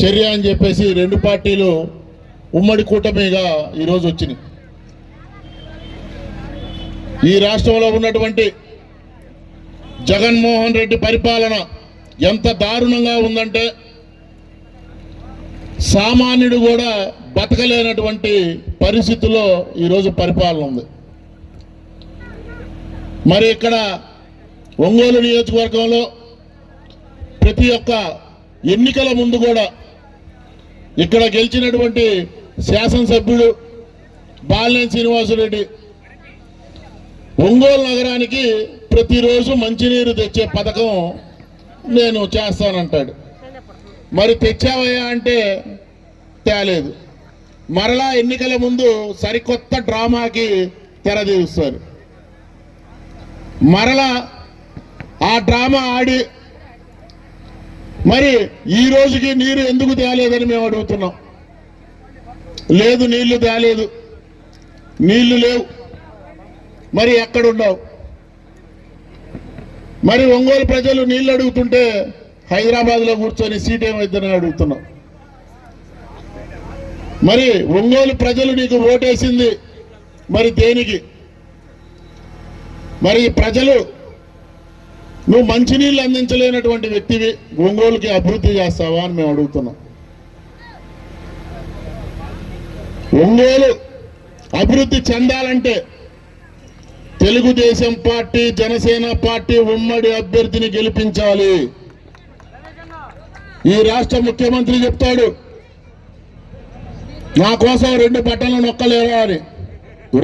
చర్య అని చెప్పేసి రెండు పార్టీలు ఉమ్మడి కూటమిగా ఈరోజు వచ్చినాయి. ఈ రాష్ట్రంలో ఉన్నటువంటి జగన్మోహన్ రెడ్డి పరిపాలన ఎంత దారుణంగా ఉందంటే సామాన్యుడు కూడా బతకలేనటువంటి పరిస్థితుల్లో ఈరోజు పరిపాలన ఉంది. మరి ఇక్కడ ఒంగోలు నియోజకవర్గంలో ప్రతి ఒక్క ఎన్నికల ముందు కూడా ఇక్కడ గెలిచినటువంటి శాసనసభ్యుడు బాలినేని శ్రీనివాసరెడ్డి ఒంగోలు నగరానికి ప్రతిరోజు మంచినీరు తెచ్చే పథకం నేను చేస్తానంటాడు. మరి తెచ్చావయ్యా అంటే తేలేదు. మరలా ఎన్నికల ముందు సరికొత్త డ్రామాకి తెరదీస్తారు. మరలా ఆ డ్రామా ఆడి మరి ఈ రోజుకి నీరు ఎందుకు తేలేదని మేము అడుగుతున్నాం. లేదు, నీళ్లు తేలేదు, నీళ్లు లేవు, మరి ఎక్కడున్నావు? మరి ఒంగోలు ప్రజలు నీళ్లు అడుగుతుంటే హైదరాబాద్లో కూర్చొని సీట్ ఏమైందని అడుగుతున్నాం. మరి ఒంగోలు ప్రజలు నీకు ఓటేసింది మరి దేనికి? మరి ప్రజలు నువ్వు మంచినీళ్ళు అందించలేనటువంటి వ్యక్తివి ఒంగోలుకి అభివృద్ధి చేస్తావా అని మేము అడుగుతున్నాం. ఒంగోలు అభివృద్ధి చెందాలంటే తెలుగుదేశం పార్టీ, జనసేన పార్టీ ఉమ్మడి అభ్యర్థిని గెలిపించాలి. ఈ రాష్ట్ర ముఖ్యమంత్రి చెప్తాడు, నా కోసం 2 బటన్లు నొక్కలేరా అని.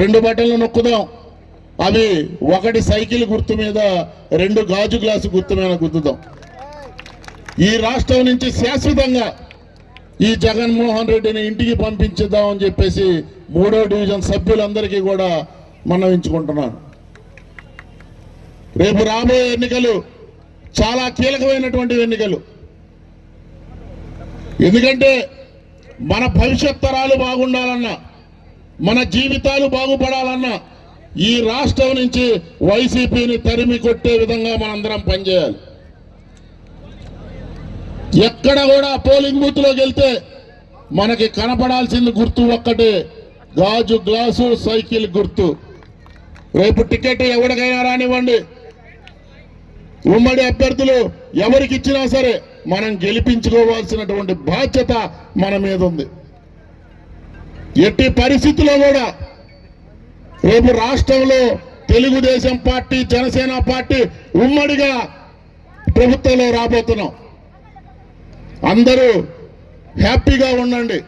2 బటన్లు నొక్కుదాం. అవి ఒకటి సైకిల్ గుర్తు మీద, 2 గాజు గ్లాసు గుర్తు మీద గుర్తుదాం. ఈ రాష్ట్రం నుంచి శాశ్వతంగా ఈ జగన్మోహన్ రెడ్డిని ఇంటికి పంపించుదాం అని చెప్పేసి 3వ డివిజన్ సభ్యులందరికీ కూడా మనవించుకుంటున్నాను. రేపు రాబోయే ఎన్నికలు చాలా కీలకమైనటువంటి ఎన్నికలు. ఎందుకంటే మన భవిష్యత్ తరాలు బాగుండాలన్నా, మన జీవితాలు బాగుపడాలన్నా ఈ రాష్ట్రం నుంచి వైసీపీని తరిమి కొట్టే విధంగా మనందరం పనిచేయాలి. ఎక్కడ కూడా పోలింగ్ బూత్ లోకి వెళ్తే మనకి కనపడాల్సింది గుర్తు ఒక్కటే, గాజు గ్లాసు సైకిల్ గుర్తు. రేపు టికెట్ ఎవరికైనా రానివ్వండి, ఉమ్మడి అభ్యర్థులు ఎవరికి ఇచ్చినా సరే మనం గెలిపించుకోవాల్సినటువంటి బాధ్యత మన మీద ఉంది. ఎట్టి పరిస్థితుల్లో కూడా రేపు రాష్ట్రంలో తెలుగుదేశం పార్టీ, జనసేన పార్టీ ఉమ్మడిగా ప్రభుత్వంలో రాబోతున్నాం. అందరూ హ్యాపీగా ఉండండి.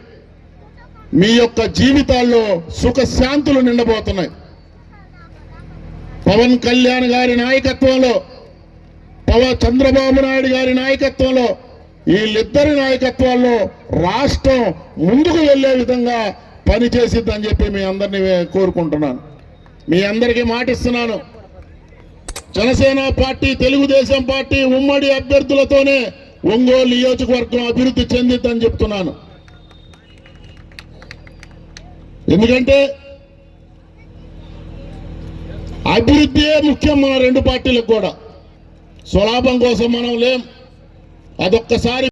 మీ యొక్క జీవితాల్లో సుఖశాంతులు నిండబోతున్నాయి. పవన్ కళ్యాణ్ గారి నాయకత్వంలో, చంద్రబాబు నాయుడు గారి నాయకత్వంలో, వీళ్ళిద్దరి నాయకత్వాల్లో రాష్ట్రం ముందుకు వెళ్లే విధంగా పనిచేసిద్దని చెప్పి మీ అందరినీ కోరుకుంటున్నాను. మీ అందరికీ మాటిస్తున్నాను, జనసేన పార్టీ, తెలుగుదేశం పార్టీ ఉమ్మడి అభ్యర్థులతోనే ఒంగోలు నియోజకవర్గం అభివృద్ధి చెందిద్దని చెప్తున్నాను. ఎందుకంటే అభివృద్ధియే ముఖ్యం మన 2 పార్టీలకు కూడా. స్వలాభం కోసం మనం లేం. అదొక్కసారి